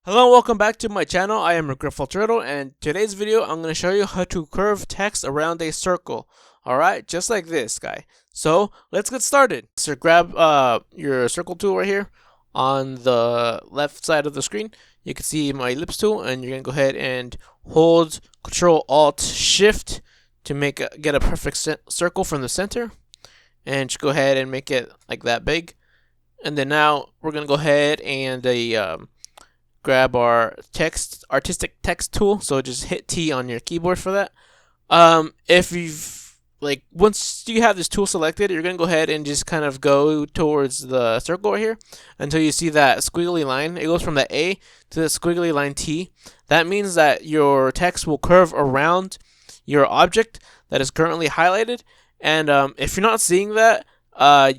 Hello and welcome back to my channel. I am RegretfulTurtle, and today's video I'm going to show you how to curve text around a circle. Alright, just like this guy. So let's get started. So grab your circle tool right here on the left side of the screen. You can see my ellipse tool, and you're going to go ahead and hold Control Alt Shift to get a perfect circle from the center. And just go ahead and make it like that big. And then now we're going to go ahead and grab our artistic text tool. So just hit T on your keyboard for that. If you've once you have this tool selected, you're gonna go ahead and just kind of go towards the circle right here until you see that squiggly line. It goes from the A to the squiggly line T. That means that your text will curve around your object that is currently highlighted. And if you're not seeing that,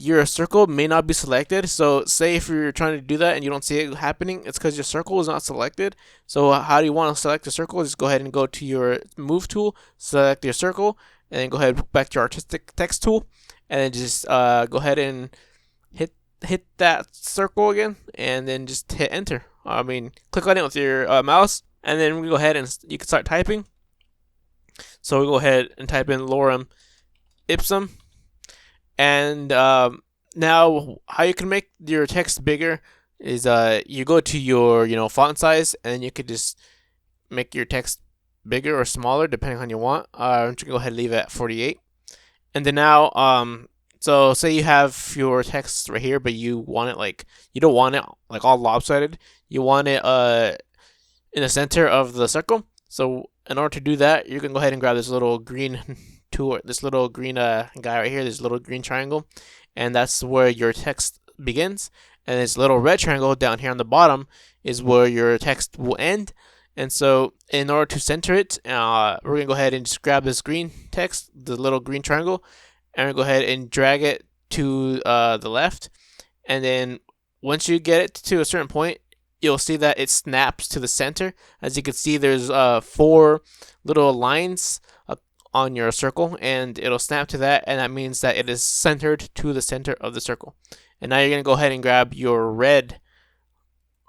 your circle may not be selected. So say if you're trying to do that and you don't see it happening, it's because your circle is not selected. So how do you want to select the circle? Just go ahead and go to your move tool, select your circle, and then go ahead back to your artistic text tool, and then just go ahead and hit that circle again, and then just hit enter. Click on it with your mouse, and then we go ahead and you can start typing. So we go ahead and type in lorem ipsum. And now how you can make your text bigger is you go to your font size, and you could just make your text bigger or smaller depending on what you want. You can go ahead and leave it at 48. And then now so say you have your text right here, but you want it you don't want it all lopsided. You want it in the center of the circle. So in order to do that, you can go ahead and grab this little green tool, this little green guy right here, this little green triangle, and that's where your text begins. And this little red triangle down here on the bottom is where your text will end. And so in order to center it, we're gonna go ahead and just grab this green text, the little green triangle, and we're gonna go ahead and drag it to the left. And then once you get it to a certain point, you'll see that it snaps to the center. As you can see, there's 4 little lines on your circle, and it'll snap to that, and that means that it is centered to the center of the circle. And now you're going to go ahead and grab your red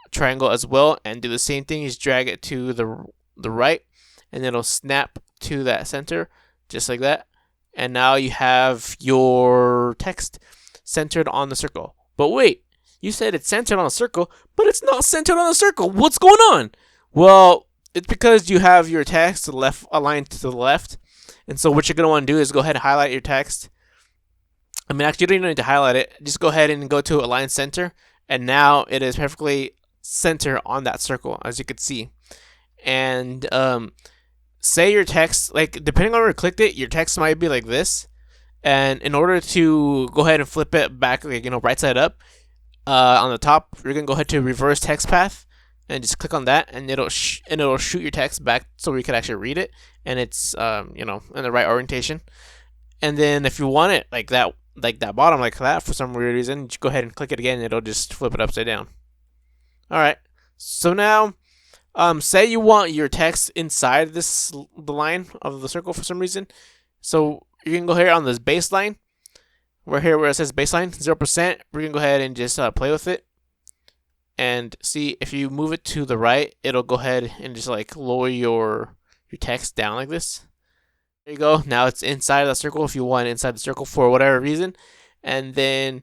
triangle as well and do the same thing. Just drag it to the right, and it'll snap to that center just like that. And now you have your text centered on the circle. But wait, you said it's centered on a circle, but it's not centered on a circle. What's going on? Well, it's because you have your text aligned to the left. And so what you're going to want to do is go ahead and highlight your text. Actually, you don't even need to highlight it. Just go ahead and go to Align Center. And now it is perfectly centered on that circle, as you can see. And say your text, depending on where you clicked it, your text might be like this. And in order to go ahead and flip it back, right side up, on the top, you're going to go ahead to Reverse Text Path. And just click on that, and it'll shoot your text back so we can actually read it, and it's in the right orientation. And then if you want it like that bottom like that for some weird reason, just go ahead and click it again, and it'll just flip it upside down. All right. So now, say you want your text inside the line of the circle for some reason. So you can go here on this baseline. We're here where it says baseline 0%. We're gonna go ahead and just play with it. And see, if you move it to the right, it'll go ahead and just lower your text down like this. There you go. Now it's inside the circle if you want it inside the circle for whatever reason. And then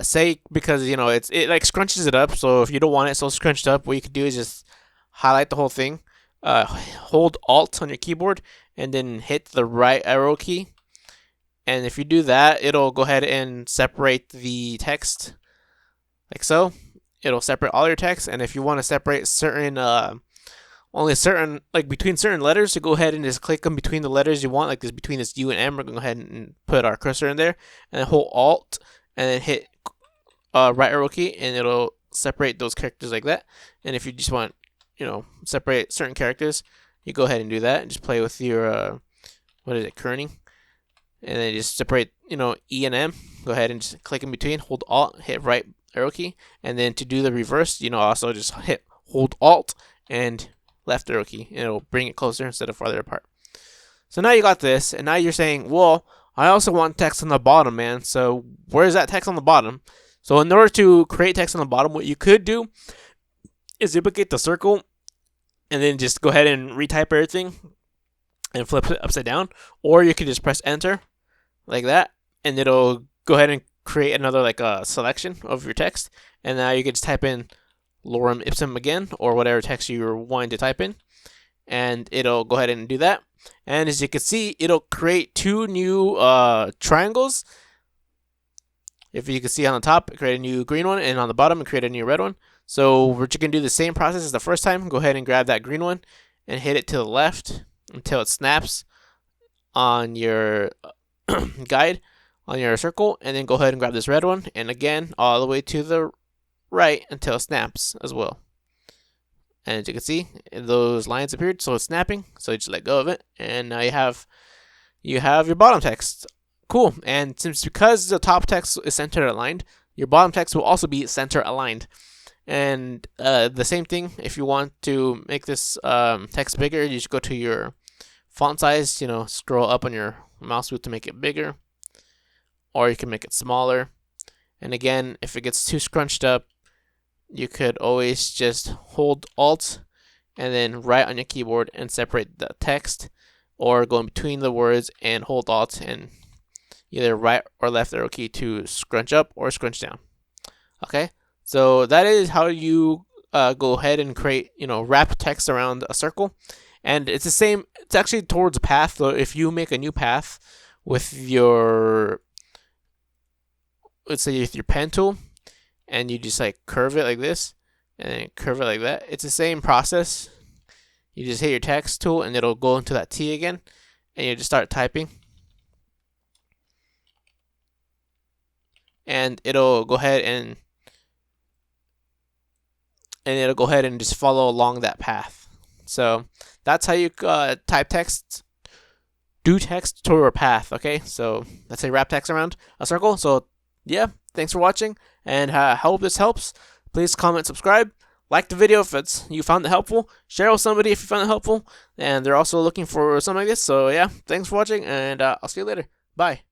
say, because it scrunches it up, so if you don't want it so scrunched up, what you can do is just highlight the whole thing, hold Alt on your keyboard, and then hit the right arrow key. And if you do that, it'll go ahead and separate the text like so. It'll separate all your text. And if you want to separate only certain between certain letters, so go ahead and just click them between the letters you want, this between this U and M. We're going to go ahead and put our cursor in there, and then hold Alt and then hit right arrow key, and it'll separate those characters like that. And if you just want separate certain characters, you go ahead and do that and just play with your kerning, and then just separate E and M. Go ahead and just click in between, hold Alt, hit right arrow key, and then to do the reverse, also just hold Alt and left arrow key, and it'll bring it closer instead of farther apart. So now you got this, and now you're saying, well, I also want text on the bottom, man. So where's that text on the bottom? So in order to create text on the bottom, what you could do is duplicate the circle and then just go ahead and retype everything and flip it upside down, or you can just press enter like that, and it'll go ahead and create another like a selection of your text, and now you can just type in lorem ipsum again, or whatever text you're wanting to type in, and it'll go ahead and do that. And as you can see, it'll create two new triangles. If you can see on the top, create a new green one, and on the bottom, create a new red one. So we're just going to do the same process as the first time. Go ahead and grab that green one and hit it to the left until it snaps on your guide, on your circle, and then go ahead and grab this red one, and again, all the way to the right until it snaps as well. And as you can see, those lines appeared, so it's snapping, so you just let go of it, and now you have your bottom text. Cool. And because the top text is center aligned, your bottom text will also be center aligned. And the same thing, if you want to make this text bigger, you just go to your font size, scroll up on your mouse wheel to make it bigger, or you can make it smaller. And again, if it gets too scrunched up, you could always just hold Alt and then write on your keyboard and separate the text, or go in between the words and hold Alt and either right or left arrow key to scrunch up or scrunch down. Okay, so that is how you go ahead and create, wrap text around a circle. And it's the same, it's actually towards a path. So if you make a new path with your, let's say with your pen tool, and you just like curve it like this, and then curve it like that, it's the same process. You just hit your text tool and it'll go into that T again, and you just start typing. And it'll go ahead and just follow along that path. So that's how you type text, do text to a path. Okay, so that's how you wrap text around a circle. So yeah, thanks for watching, and I hope this helps. Please comment, subscribe, like the video if you found it helpful, share with somebody if you found it helpful, and they're also looking for something like this. So yeah, thanks for watching, and I'll see you later. Bye.